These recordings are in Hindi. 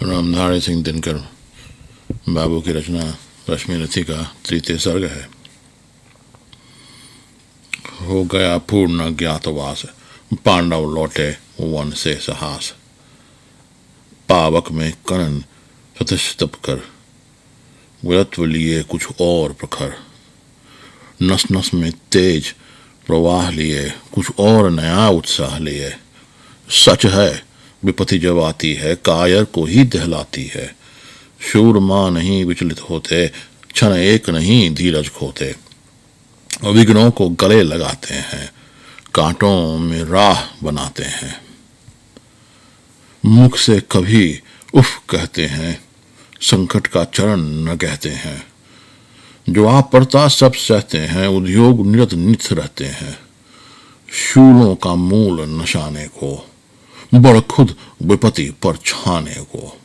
रामधारी सिंह दिनकर बाबू की रचना रश्मि रथी का तृतीय सर्ग है। हो गया पूर्ण ज्ञातवास, पांडव लौटे वन से साहस। पावक में कनन प्रतिष्ठित कर, वीरत्व लिए कुछ और प्रखर। नस नस में तेज प्रवाह लिए, कुछ और नया उत्साह लिए। सच है विपत्ति जब आती है, कायर को ही दहलाती है। शूरमा नहीं विचलित होते, क्षण एक नहीं धीरज खोते। विघ्नों को गले लगाते हैं, कांटों में राह बनाते हैं। मुख से कभी उफ कहते हैं, संकट का चरण न कहते हैं। जो आप पड़ता सब सहते हैं, उद्योग निरत नित रहते हैं। शूलों का मूल नशाने को, बड़ खुद विपत्ति पर छाने को।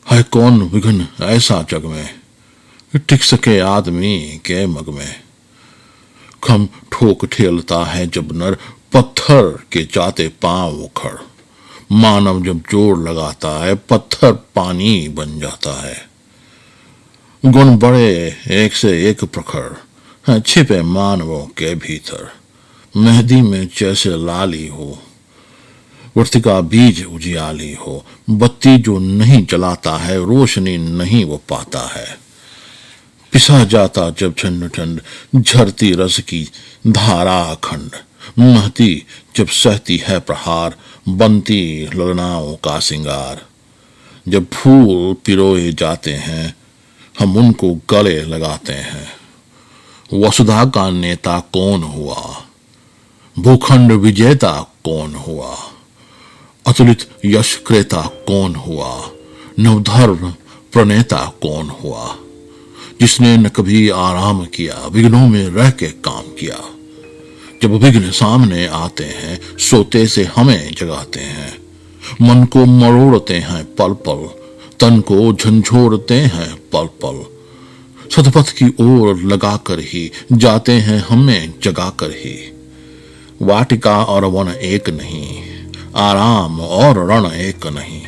है कौन विघ्न ऐसा जग में, टिक सके आदमी के मग में। खम ठोक ठेलता है जब नर, पत्थर के जाते पांव उखड़। मानव जब जोर लगाता है, पत्थर पानी बन जाता है। गुण बड़े एक से एक प्रखर हैं, छिपे मानवों के भीतर। मेहंदी में जैसे लाली हो, वर्तिका बीज उजियाली हो। बत्ती जो नहीं जलाता है, रोशनी नहीं वो पाता है। पिसा जाता जब ठंड ठंड, झरती रस की धारा अखंड। महती जब सहती है प्रहार, बनती ललनाओं का सिंगार। जब फूल पिरोए जाते हैं, हम उनको गले लगाते हैं। वसुधा का नेता कौन हुआ, भूखंड विजेता कौन हुआ। अतुलित यश क्रेता कौन हुआ, नवधर्म प्रणेता कौन हुआ। जिसने न कभी आराम किया, विघ्नों में रह के काम किया। जब विघ्न सामने आते हैं, सोते से हमें जगाते हैं। मन को मरोड़ते हैं पल पल, तन को झंझोड़ते हैं पल पल। सतपथ की ओर लगाकर ही जाते हैं हमें जगाकर ही। वाटिका और वन एक नहीं, आराम और रण एक नहीं।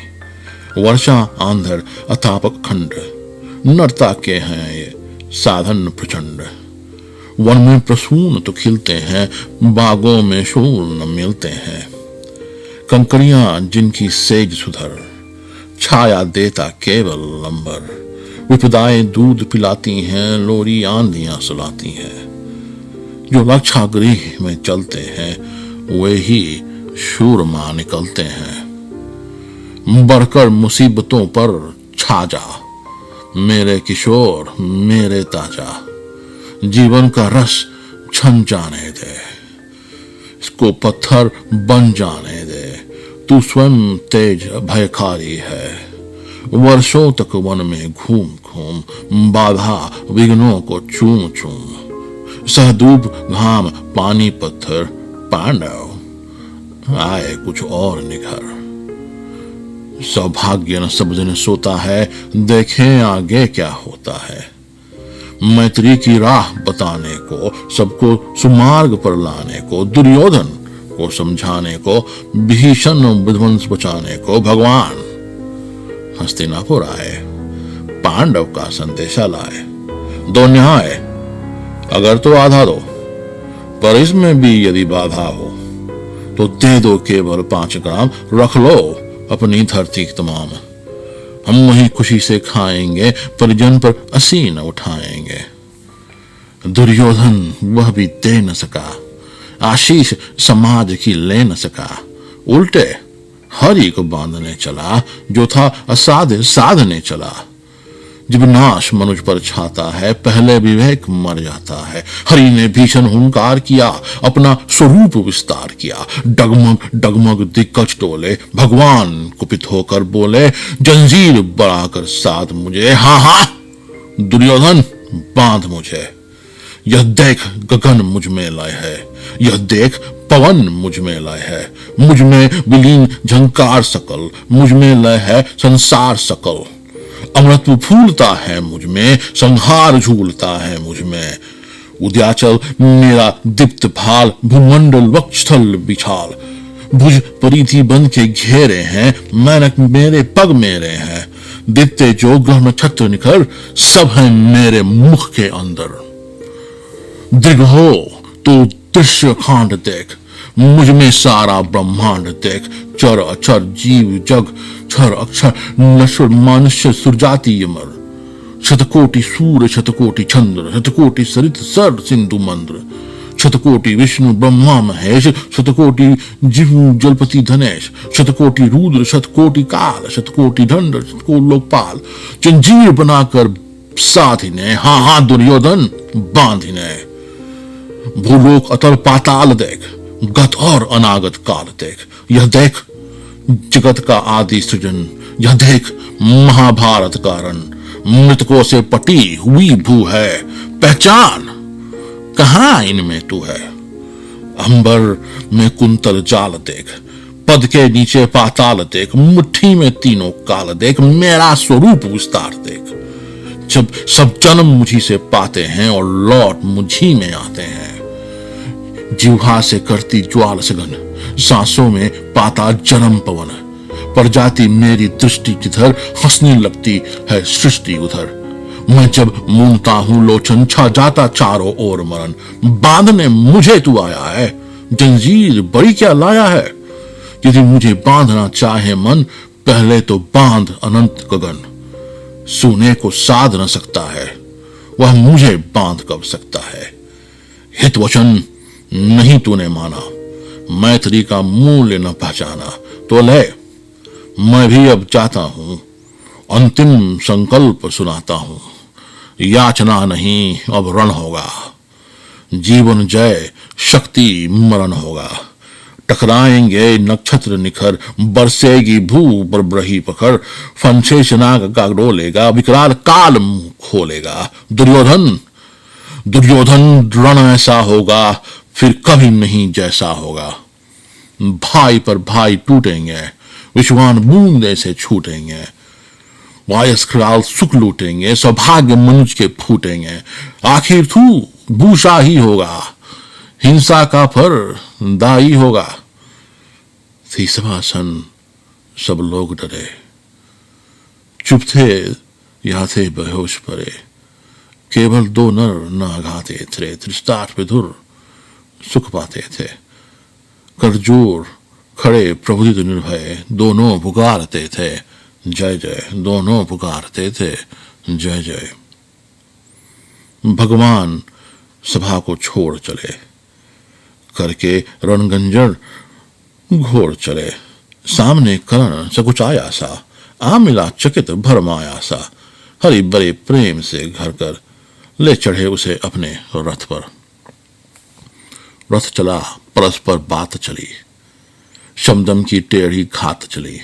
वर्षा आंध्र अथापक खंड, नरता के हैं ये साधन प्रचंड। वन में प्रसून तो खिलते हैं, बागों में शूल न मिलते हैं। कंकड़ियां जिनकी सेज सुधर, छाया देता केवल लंबर। विपदाएं दूध पिलाती हैं, लोरी आंधियां सुलाती हैं। जो लक्षागृह में चलते हैं, वे ही शूरमा निकलते हैं। बढ़कर मुसीबतों पर छा जा, मेरे किशोर मेरे ताजा। जीवन का रस छन जाने दे, इसको पत्थर बन जाने दे। तू स्वयं तेज भयकारी है, वर्षों तक वन में घूम घूम। बाधा विघ्नों को चूम चूम। सहधूप घाम पानी पत्थर, पांडव आए कुछ और निखर। सौभाग्य न सब दिन सोता है, देखें आगे क्या होता है। मैत्री की राह बताने को, सबको सुमार्ग पर लाने को। दुर्योधन को समझाने को, भीषण विध्वंस बचाने को। भगवान हस्तिनापुर आए, पांडव का संदेशा लाए। दो न्याय अगर तो आधा दो, पर इसमें भी यदि बाधा हो, तो दे दो केवल 5 ग्राम। रख लो अपनी धरती तमाम, हम वहीं खुशी से खाएंगे। परिजन पर असी न उठाएंगे। दुर्योधन वह भी दे न सका, आशीष समाज की ले न सका। उल्टे हरि को बांधने चला, जो था असाध्य साधने चला। जब नाश मनुष्य पर छाता है, पहले विवेक मर जाता है। हरि ने भीषण हुंकार किया, अपना स्वरूप विस्तार किया। डगमग डगमग दिग्गज डोले, भगवान कुपित होकर बोले। जंजीर बढ़ाकर साध मुझे, हाँ हाँ दुर्योधन बांध मुझे। यह देख गगन मुझ में लय है, यह देख पवन मुझ में लय है। मुझ में विलीन झंकार सकल, मुझ में लय है संसार सकल। अमृत फूलता है मुझ में, संहार झूलता है मुझ में। उद्याचल मेरा दीप्त भाल, भूमंडल वक्षस्थल विशाल। भुज परिधि बन के घेरे हैं, मेनक मेरे पग मेरे हैं, दिखते जो ग्रह नक्षत्र निखर सब है मेरे मुख के अंदर। दृढ़ हो तो दृश्य खांड देख, मुझ में सारा ब्रह्मांड देख, चर अचर जीव जग क्षर अक्षर नश्वर मनुष्य सुरजाति अमर, शतकोटि सूर्य शतकोटि चंद्र, शतकोटि सरित सर सिंधु मंद्र, शतकोटि विष्णु ब्रह्मा महेश, शतकोटि जीव जलपति धनेश, शतकोटि रुद्र शतकोटि काल, शतकोटि दंड शतकोटि लोकपाल, जंजीर बनाकर साधिने, हाँ हाँ दुर्योधन बांधिने। भूलोक अतल पाताल देख, गत और अनागत काल देख, यह देख जगत का आदि सृजन, यह देख महाभारत का रण, मृतकों से पटी हुई भू है, पहचान कहां इनमें तू है। अंबर में कुंतल जाल देख, पद के नीचे पाताल देख, मुट्ठी में तीनों काल देख, मेरा स्वरूप विस्तार देख। जब सब जन्म मुझी से पाते हैं और लौट मुझी में आते हैं, जिह्वा से करती ज्वाल सघन, सांसों में पाता जन्म पवन, पर जाती मेरी दृष्टि जिधर, हंसने लगती है सृष्टि उधर। मैं जब मूंदता हूं लोचन, छा जाता चारों ओर मरण, बांधने मुझे तू आया है, जंजीर बड़ी क्या लाया है। यदि मुझे बांधना चाहे मन, पहले तो बांध अनंत गगन, सोने को साध न सकता है, वह मुझे बांध कब सकता है। हित वचन नहीं तूने माना, मैत्री का मूल्य न पहचाना, तो ले मैं भी अब चाहता हूं, अंतिम संकल्प सुनाता हूं। याचना नहीं अब रण होगा, जीवन जय शक्ति मरण होगा। टकराएंगे नक्षत्र निखर, बरसेगी भू पर ब्रही पखर, फंशेष नाग का डोलेगा, विकराल काल मुंह खोलेगा। दुर्योधन दुर्योधन रण ऐसा होगा, फिर कभी नहीं जैसा होगा। भाई पर भाई टूटेंगे, विश्वान बूंदे से छूटेंगे, वायस्कराल सुख लूटेंगे, सौभाग्य मनुष्य के फूटेंगे। आखिर तू भूषा ही होगा, हिंसा का फर दाई होगा। थी सभासन, सब लोग डरे, चुप थे या थे बेहोश पड़े। केवल दो नर न आघाते थे, त्रिस्ताट विधुर सुख पाते थे। करजोर खड़े प्रबुद्ध निर्भय, दोनों पुकारते थे जय जय, दोनों पुकारते थे जय जय। भगवान सभा को छोड़ चले, करके रणगंजन घोड़ चले। सामने कर्ण सकुचाया सा, आ मिला चकित भरमाया सा। हरि बड़े प्रेम से घर कर ले चढ़े उसे अपने रथ पर। रथ चला, परस्पर बात चली, शमदम की टेढ़ी घात चली।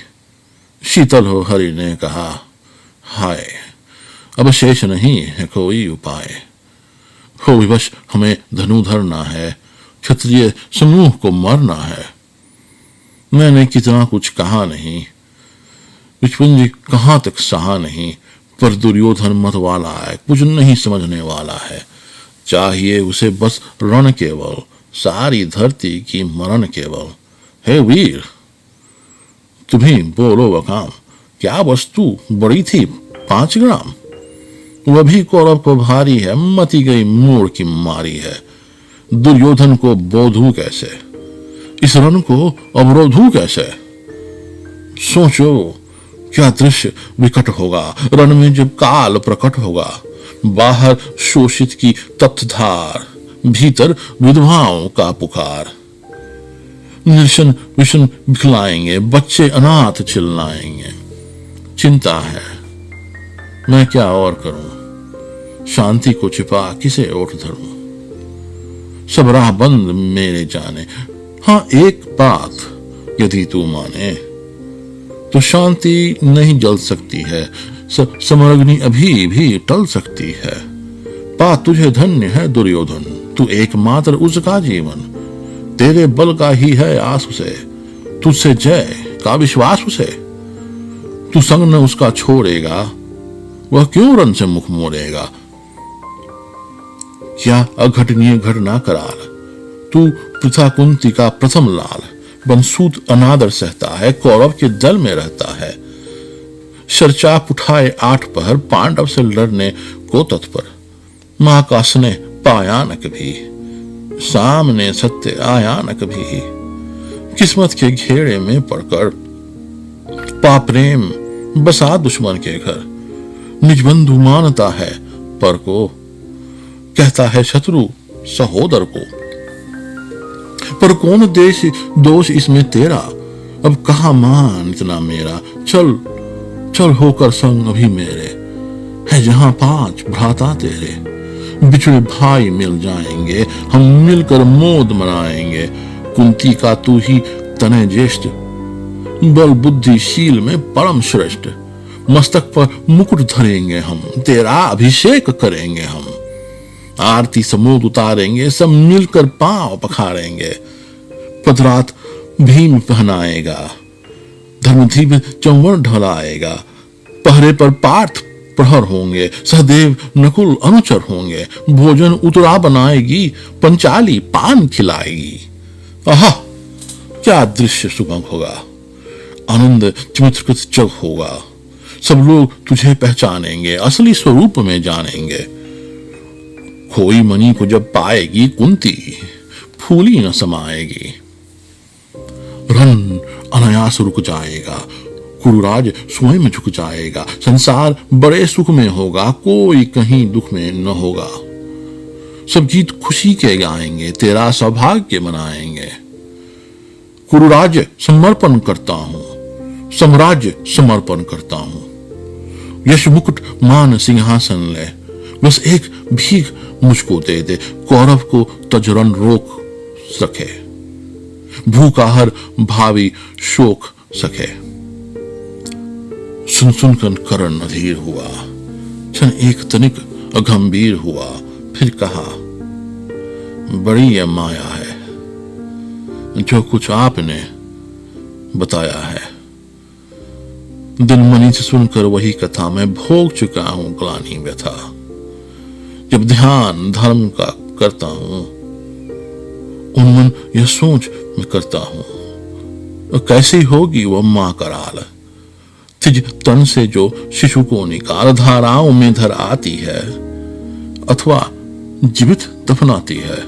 शीतल हो हरि ने कहा, हाय अब शेष नहीं है कोई उपाय, हो विवश हमें धनु धरना है, क्षत्रिय समूह को मरना है। मैंने कितना कुछ कहा नहीं, विचपुंज कहां तक सहा नहीं, पर दुर्योधन मत वाला है, कुछ नहीं समझने वाला है। चाहिए उसे बस रण केवल, सारी धरती की मरण केवल। हे वीर तुम्ही बोलो वकाम, क्या वस्तु बड़ी थी 5 ग्राम, वह भी कौरव को भारी है, मती गई मोड़ की मारी है। दुर्योधन को बोधू कैसे, इस रण को अवरोधू कैसे। सोचो क्या दृश्य विकट होगा, रण में जब काल प्रकट होगा। बाहर शोषित की तप्तधार, भीतर विधवाओं का पुकार। निर्शन विषण बिखलाएंगे, बच्चे अनाथ चिल्लाएंगे। चिंता है मैं क्या और करूं, शांति को छिपा किसे ओट धरूं। सब राह बंद मेरे जाने, हाँ एक बात यदि तू माने, तो शांति नहीं जल सकती है, समरग्नि अभी भी टल सकती है। पा तुझे धन्य है दुर्योधन, तू एकमात्र उसका जीवन। तेरे बल का ही है आस उसे, तुझसे जय का विश्वास उसे। तू संग न उसका छोड़ेगा, वह क्यों रण से मुख मोड़ेगा। क्या अघटनीय घटना कराल, तू पृथा कुंती का प्रथम लाल। बनसूत अनादर सहता है, कौरव के दल में रहता है। शरचाप उठाए 8 पहर, पांडव से लड़ने को तत्पर। मां का स्नेह पाया न कभी, सामने सत्य आया न कभी। किस्मत के घेरे में पड़कर पाप्रेम बसा दुश्मन के घर। निज बंधु मानता है पर को, कहता है शत्रु सहोदर को। पर कौन दोष इसमें तेरा, अब कहा मान इतना मेरा। चल चल होकर संग अभी मेरे, है जहां 5 भ्राता तेरे। बिछड़े भाई मिल जाएंगे, हम मिलकर मोद मनाएंगे। कुंती का तू ही तने ज्येष्ठ, बल बुद्धिशील में परम श्रेष्ठ। मस्तक पर मुकुट धरेंगे हम, तेरा अभिषेक करेंगे हम। आरती समूद उतारेंगे, सब मिलकर पांव पखारेंगे। पदरात भीम पहनाएगा, धर्मधीप चंवर ढलाएगा। पहरे पर पार्थ प्रहर होंगे, सहदेव नकुल अनुचर होंगे। भोजन उतरा बनाएगी, पंचाली पान खिलाएगी। आहा, क्या दृश्य सुगम होगा, आनंद चमत्कृत जग होगा। सब लोग तुझे पहचानेंगे, असली स्वरूप में जानेंगे। खोई मणि को जब पाएगी कुंती, फूली न समाएगी। रण अनायास रुक जाएगा, कुरुराज स्वयं झुक जाएगा। संसार बड़े सुख में होगा, कोई कहीं दुख में न होगा। सब गीत खुशी के गाएंगे, तेरा सौभाग्य मनाएंगे। कुरुराज समर्पण करता हूं, साम्राज्य समर्पण करता हूं। यश मुकुट मान सिंहासन ले, बस एक भीख मुझको दे दे। कौरव को तजरन रोक सके, भूखा हर भावी शोक सके। सुन सुनकर करण अधीर हुआ, क्षण एक तनिक अगंभीर हुआ। फिर कहा, बड़ी यह माया है जो कुछ आपने बताया है। दिल मनी से सुनकर वही कथा मैं भोग चुका हूं ग्लानि व्यथा। जब ध्यान धर्म का करता हूं, उन्मन यह सोच मैं करता हूं, कैसी होगी वह मां कराल। तिज तन से जो शिशु को निकाल धाराओं में धर आती है, अथवा जीवित दफनाती है।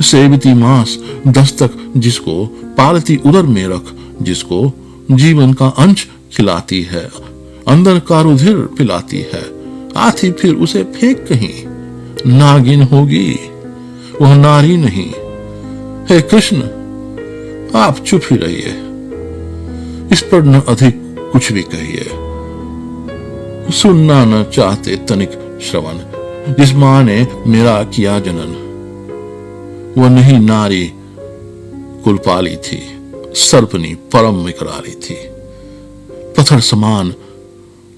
सेविती मांस दस्तक जिसको, पालती उदर में रख जिसको। जीवन का अंश खिलाती है, अंदर का रुधिर पिलाती है। आती फिर उसे फेंक कहीं, नागिन होगी वह नारी नहीं। हे कृष्ण, आप चुप ही रहिए, इस पर न अधिक कुछ भी कहिए। सुनना न चाहते तनिक श्रवण, जिस मां ने मेरा किया जनन। वह नहीं नारी कुलपाली थी, सर्पनी परम विकराली थी। पत्थर समान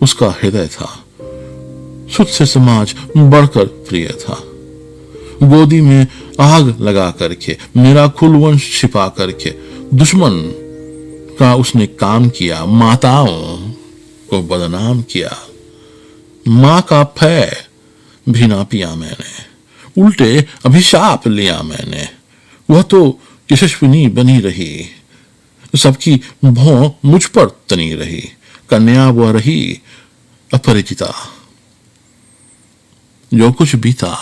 उसका हृदय था, सुध से समाज बढ़कर प्रिय था। गोदी में आग लगा करके, मेरा कुलवंश छिपा करके, दुश्मन का उसने काम किया। माताओं को बदनाम किया, मां का फै भी ना पिया मैंने। उल्टे अभिशाप लिया मैंने। वह तो यशस्विनी बनी रही, सबकी भौं मुझ पर तनी रही। कन्या वह रही अपरिचिता, जो कुछ बीता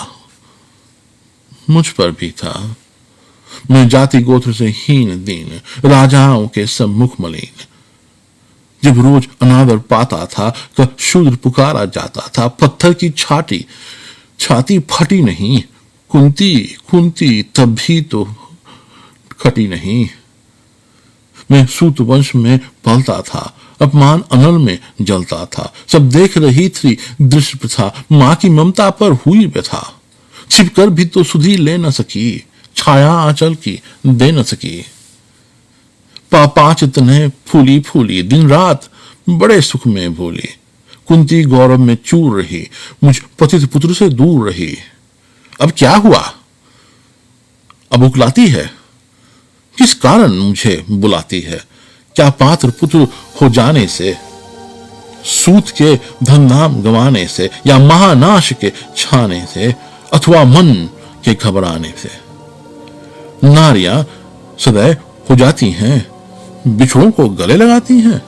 मुझ पर भी था। मैं जाति गोत्र से हीन दीन, राजाओं के सम्मुख मलिन। जब रोज अनादर पाता था, कब शूद्र पुकारा जाता था। पत्थर की छाती फटी नहीं, कुंती तब भी तो खटी नहीं। मैं सूत वंश में पलता था, अपमान अनल में जलता था। सब देख रही थी दृश्य प्रथा, मां की ममता पर हुई व्यथा। छिपकर भी तो सुधी ले न सकी, छाया आंचल की दे न सकी। पांच तने फूली फूली, दिन रात बड़े सुख में भूली। कुंती गौरव में चूर रही, मुझ पतित पुत्र से दूर रही। अब क्या हुआ, अब उकलाती है, किस कारण मुझे बुलाती है। क्या पात्र पुत्र हो जाने से, सूत के धन धाम गंवाने से, या महानाश के छाने से, अथवा मन के घबराने से। नारियां सदैव हो जाती हैं, बिछड़ों को गले लगाती हैं।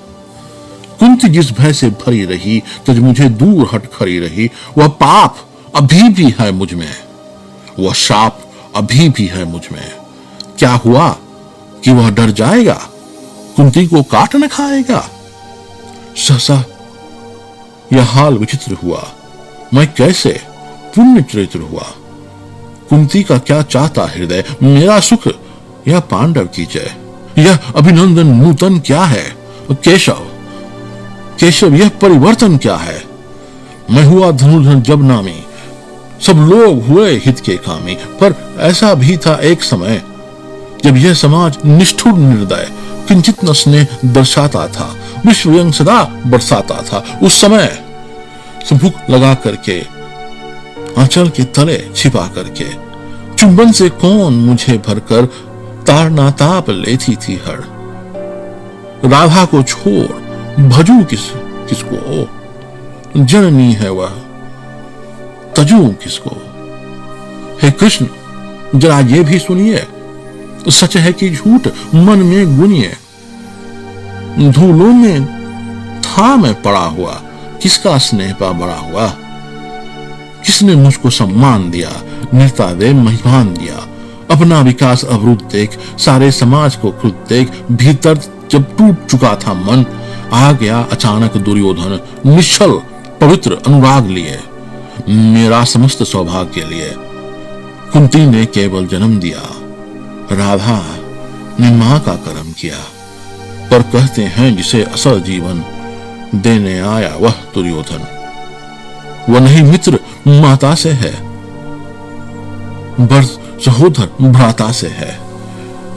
कुंती जिस भय से भरी रही, तज मुझे दूर हट खड़ी रही, वह पाप अभी भी है मुझ में, वह शाप अभी भी है मुझ में। क्या हुआ कि वह डर जाएगा, कुंती को काट न खाएगा? सहसा यह हाल विचित्र हुआ, मैं कैसे पुण्य चरित्र हुआ। कुंती का क्या चाहता हृदय, मेरा सुख यह पांडव की जय। यह अभिनंदन नूतन क्या है केशव, केशव यह परिवर्तन क्या है। मैं हुआ धनुर्धर जब नामी, सब लोग हुए हित के कामी। पर ऐसा भी था एक समय, जब यह समाज निष्ठुर निर्दय किंचित न स्नेह दर्शाता था, विश्व व्यंग सदा बरसाता था। उस समय भूख लगा करके, आंचल के तले छिपा करके, चुंबन से कौन मुझे भरकर ताड़ना ताप लेती थी हर। राधा को छोड़ भजू किसको, जननी है वह तजू किसको। हे कृष्ण जरा ये भी सुनिए, सच है कि झूठ मन में गुनिए। धूलों में था मैं पड़ा हुआ, किसका स्नेह पा बड़ा हुआ। किसने मुझको सम्मान दिया, निर्ता दे महिमान दिया। अपना विकास अवरुद्ध देख, सारे समाज को खुद देख, भीतर जब टूट चुका था मन, आ गया अचानक दुर्योधन निश्चल पवित्र अनुराग लिए, मेरा समस्त सौभाग्य लिए। कुंती ने केवल जन्म दिया, राधा ने मां का कर्म किया। पर कहते हैं जिसे असल जीवन देने आया वह दुर्योधन, वह नहीं मित्र माता से है, बर सहोदर भ्राता से है।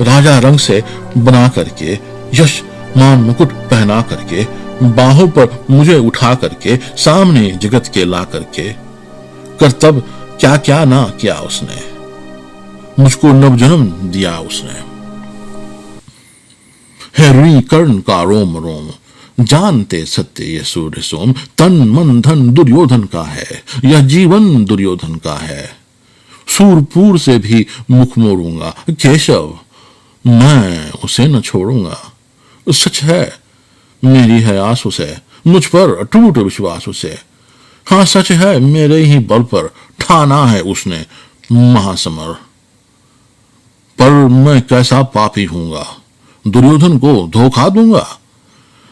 राजा रंग से बना करके, यश मान मुकुट पहना करके, बाहों पर मुझे उठा करके, सामने जगत के ला करके, कर्तव्य क्या क्या ना किया उसने, मुझको नवजन्म दिया उसने। है रुई कर्ण का रोम रोम, जानते सत्य ये सूर्य सोम। तन मन धन दुर्योधन का है, यह जीवन दुर्योधन का है। सूरपुर से भी मुख मोड़ूंगा, केशव मैं उसे न छोड़ूंगा। सच है मेरी है आस उसे, मुझ पर अटूट विश्वास उसे। हाँ सच है मेरे ही बल पर ठाना है उसने महासमर। पर मैं कैसा पापी हूंगा, दुर्योधन को धोखा दूंगा।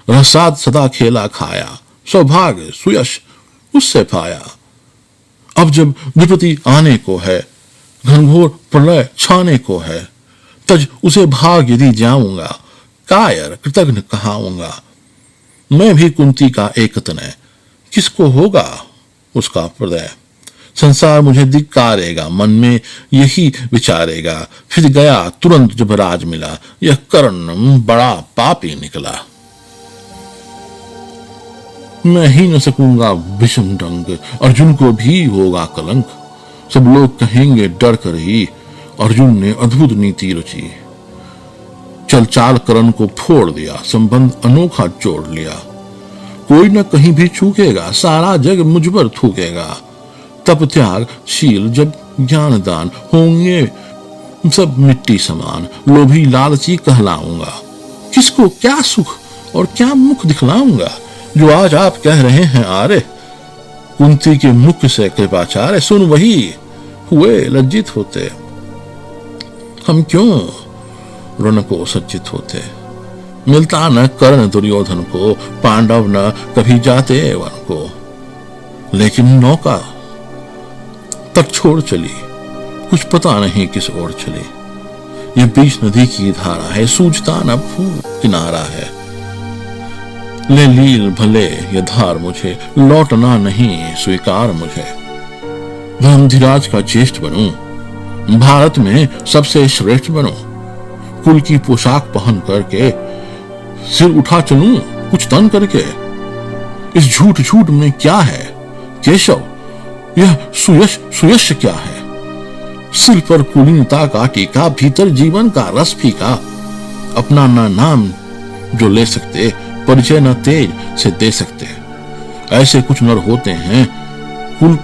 रसाद सदा खेला खाया, सौभाग्य सुयश उससे पाया। अब जब विपत्ति आने को है, घनघोर प्रलय छाने को है, तज उसे भाग यदि जाऊंगा, कायर कृतघ्न कहाऊंगा। मैं भी कुंती का एक तनय, किसको होगा उसका हृदय। संसार मुझे धिक्कारेगा, मन में यही विचारेगा। फिर गया तुरंत जब राज मिला, यह कर्ण बड़ा पापी निकला। मैं ही न सकूंगा विषम ढंग, अर्जुन को भी होगा कलंक। सब लोग कहेंगे डर कर ही, अर्जुन ने अद्भुत नीति रची। चल चाल करण को फोड़ दिया, संबंध अनोखा जोड़ लिया। कोई न कहीं भी चूकेगा, सारा जग मुझ पर थूकेगा। तप त्याग शील जब ज्ञान दान, होंगे सब मिट्टी समान। लोभी लालची कहलाऊंगा, किसको क्या सुख और क्या मुख दिखलाऊंगा। जो आज आप कह रहे हैं आरे, कुंती के मुख से कृपाचार्य सुन वही हुए लज्जित होते। हम क्यों रण को सज्जित होते, मिलता न कर्ण दुर्योधन को, पांडव न कभी जाते वन को। लेकिन नौका तट छोड़ चली, कुछ पता नहीं किस ओर चली। ये बीच नदी की धारा है, सूझता न फूल किनारा है। ले लील भले ये धार मुझे, लौटना नहीं स्वीकार मुझे। धर्मधिराज का ज्येष्ठ बनूं, भारत में सबसे श्रेष्ठ बनूं। कुल की पोशाक पहन करके सिर उठा चलूं कुछ तन करके। इस झूठ झूठ में क्या है केशव, यह सुयश सुयश क्या है। सिर पर कुलीनता का टीका, भीतर जीवन का रस फीका। अपना न नाम जो ले सकते, परिचय न तेज से दे सकते। ऐसे कुछ नर होते हैं, कुल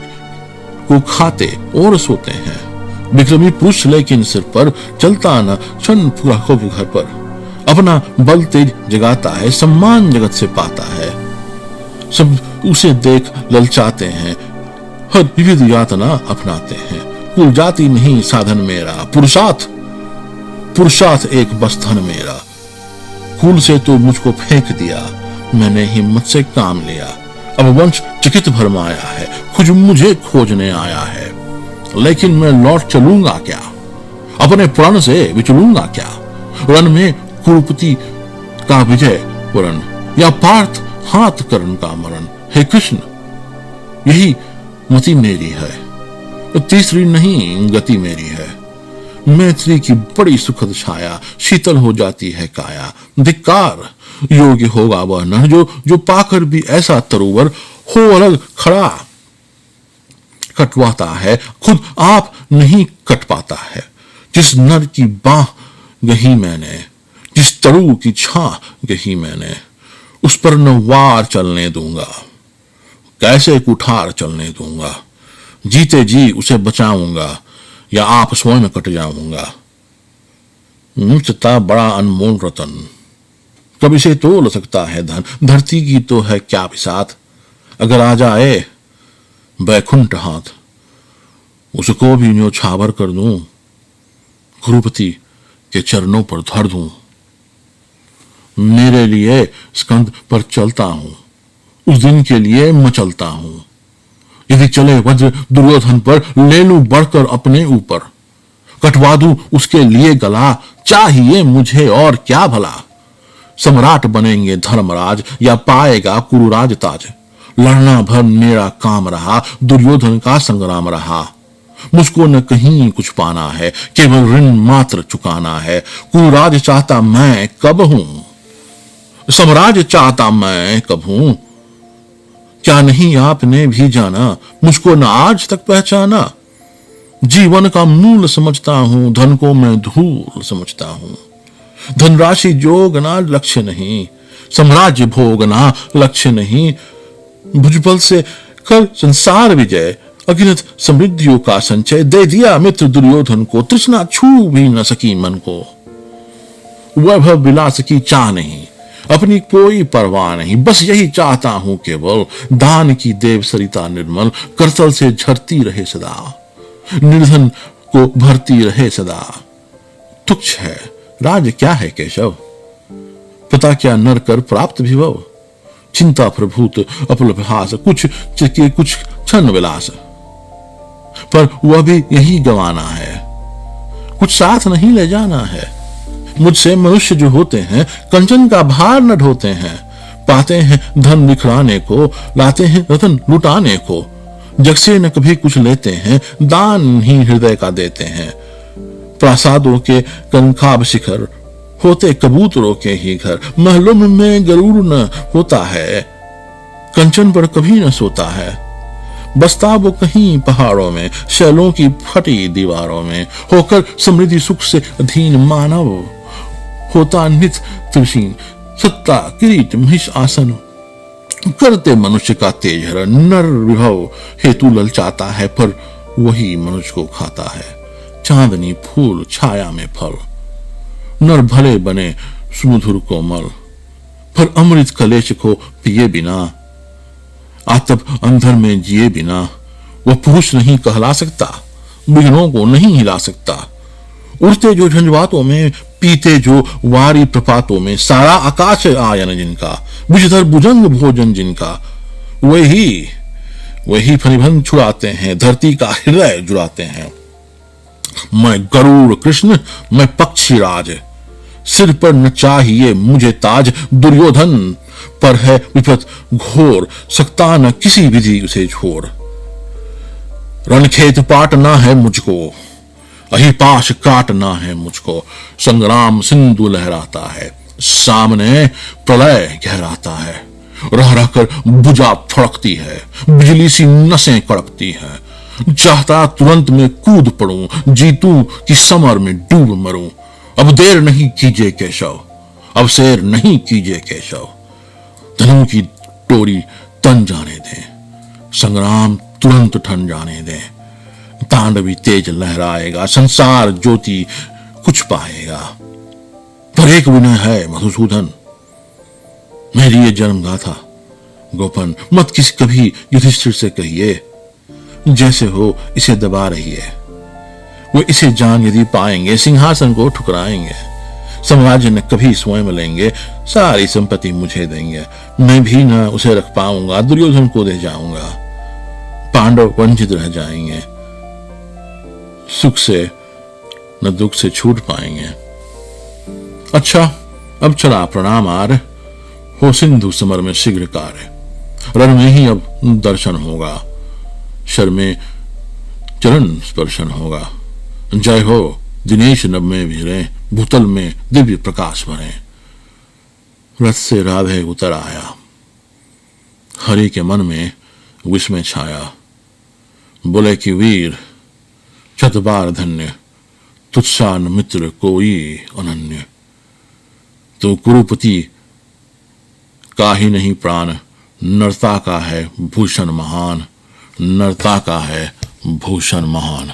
को खाते और सोते हैं। विक्रमी पुरुष लेकिन सिर पर चलता न क्षण पुराखों के घर पर। अपना बल तेज जगाता है, सम्मान जगत से पाता है। सब उसे देख ललचाते हैं, हर विविध यातना अपनाते हैं। कुल जाति नहीं साधन मेरा, पुरुषार्थ एक बस धन मेरा। कुल से तो मुझको फेंक दिया, मैंने हिम्मत से काम लिया। अब वंश चकित भरमाया है, खुद मुझे खोजने आया है। लेकिन मैं लौट चलूंगा क्या, अपने प्रण से विचलूंगा क्या? रण में कुरुपति का विजय वरण, या पार्थ हाथ कर्ण का मरण। हे कृष्ण, यही मति मेरी है, तीसरी नहीं गति मेरी है। मैत्री की बड़ी सुखद छाया, शीतल हो जाती है काया। धिक्कार, योग्य होगा वह नर जो पाकर भी ऐसा तरुवर हो अलग खड़ा। कटवाता है, खुद आप नहीं कट पाता है। जिस नर की बाह गही मैंने, जिस तरु की छां गही मैंने, उस पर न वार चलने दूंगा, कैसे कुठार चलने दूंगा। जीते जी उसे बचाऊंगा, या आप स्वयं कट जाऊंगा। मित्रता बड़ा अनमोल रतन, कब इसे तोल सकता है धन। धरती की तो है क्या बिसात, अगर आ जाए बैकुंठ हाथ, उसको भी न्योछावर कर दूं, गुरुपति के चरणों पर धर दूं। मेरे लिए स्कंद पर चलता हूं, उस दिन के लिए मचलता हूं। यदि चले वज्र दुर्योधन पर, ले लूं बढ़कर अपने ऊपर। कटवा दूं उसके लिए गला, चाहिए मुझे और क्या भला। सम्राट बनेंगे धर्मराज, या पाएगा कुरुराज ताज। लड़ना भर मेरा काम रहा, दुर्योधन का संग्राम रहा। मुझको न कहीं कुछ पाना है, केवल ऋण मात्र चुकाना है। कुरुराज चाहता मैं कब हूं, सम्राज चाहता मैं कब हूं। क्या नहीं आपने भी जाना, मुझको न आज तक पहचाना। जीवन का मूल समझता हूं, धन को मैं धूल समझता हूं। धनराशि जोगना लक्ष्य नहीं, साम्राज्य भोगना लक्ष्य नहीं। भुजबल से कर संसार विजय, अगिनत समृद्धियों का संचय। दे दिया मित्र दुर्योधन को, तृष्णा छू भी न सकी मन को। वैभव विलास की चाह नहीं, अपनी कोई परवाह नहीं। बस यही चाहता हूं केवल, दान की देव सरिता निर्मल। करतल से झरती रहे सदा, निर्धन को भरती रहे सदा। तुच्छ है राज क्या है केशव, पता क्या नर कर प्राप्त विभव। चिंता प्रभूत अपलभास, कुछ क्षण विलास। पर वह भी यही गवाना है, कुछ साथ नहीं ले जाना है। मुझसे मनुष्य जो होते हैं, कंचन का भार न ढोते हैं। पाते हैं धन बिखराने को, लाते हैं रतन लुटाने को। जग से न कभी कुछ लेते हैं, दान ही हृदय का देते हैं। प्रासादों के कनखाब शिखर, होते कबूतरों के ही घर। महलों में गरुड़ न होता है, कंचन पर कभी न सोता है। बसता वो कहीं पहाड़ों में, शैलों की फटी दीवारों में। होकर समृद्धि सुख से अधीन मानव, होता नित त्रिशीन। सत्ता किरीट महिष आसन, करते मनुष्य का तेज हरण। नर विभव हेतु ललचाता है, पर वही मनुष्य को खाता है। चांदनी फूल छाया में फल, नर भले बने सुमधुर कोमल। पर अमृत कलेश को पिए बिना, आतप अंधर में जिए बिना। वह पुरुष नहीं कहला सकता, विघ्नों को नहीं हिला सकता। उड़ते जो झंझवातों में, पीते जो वारी प्रपातों में। सारा आकाश आयन जिनका, विषधर भुजंग भोजन जिनका। वही फनिभन छुड़ाते हैं, धरती का हृदय जुड़ाते हैं। मैं गरुड़ कृष्ण, मैं पक्षी राज। सिर पर न चाहिए मुझे ताज। दुर्योधन पर है विपत घोर, सकता न किसी विधि उसे छोड़। रणखेत पाटना है मुझको, अहिपाश काटना है मुझको। संग्राम सिंधु लहराता है, सामने प्रलय गहराता है। रह रहकर भुजा फड़कती है, बिजली सी नसें कड़कती है। चाहता तुरंत में कूद पड़ूं, जीतूं कि समर में डूब मरूं। अब देर नहीं कीजिए केशव, अब शेर नहीं कीजिए केशव। धनु की टोरी तन जाने दें, संग्राम तुरंत ठन जाने दें। तांडवी तेज लहराएगा, संसार ज्योति कुछ पाएगा। पर एक विनय है मधुसूदन, मेरी ये जन्म गाथा गोपन मत किसी कभी युधिष्ठिर से कहिए, जैसे हो इसे दबा रहिए। वो इसे जान यदि पाएंगे सिंहासन को ठुकराएंगे, साम्राज्य न कभी स्वयं लेंगे, सारी संपत्ति मुझे देंगे, मैं भी न उसे रख पाऊंगा, दुर्योधन को दे जाऊंगा, पांडव वंचित रह जाएंगे, सुख से न दुख से छूट पाएंगे। अच्छा अब चला प्रणाम आर, हो सिंधु समर में शीघ्र कार्य, रण में ही अब दर्शन होगा, शर में चरण स्पर्शन होगा। जय हो दिनेश नभ में वीरे, भूतल में दिव्य प्रकाश भरे। रथ से राधे उतर आया, हरि के मन में विस्मय छाया, बोले कि वीर शतबार धन्य, तुत्सा न मित्र कोई अनन्य। तो कुरुपति का ही नहीं प्राण, नरता का है भूषण महान, नरता का है भूषण महान।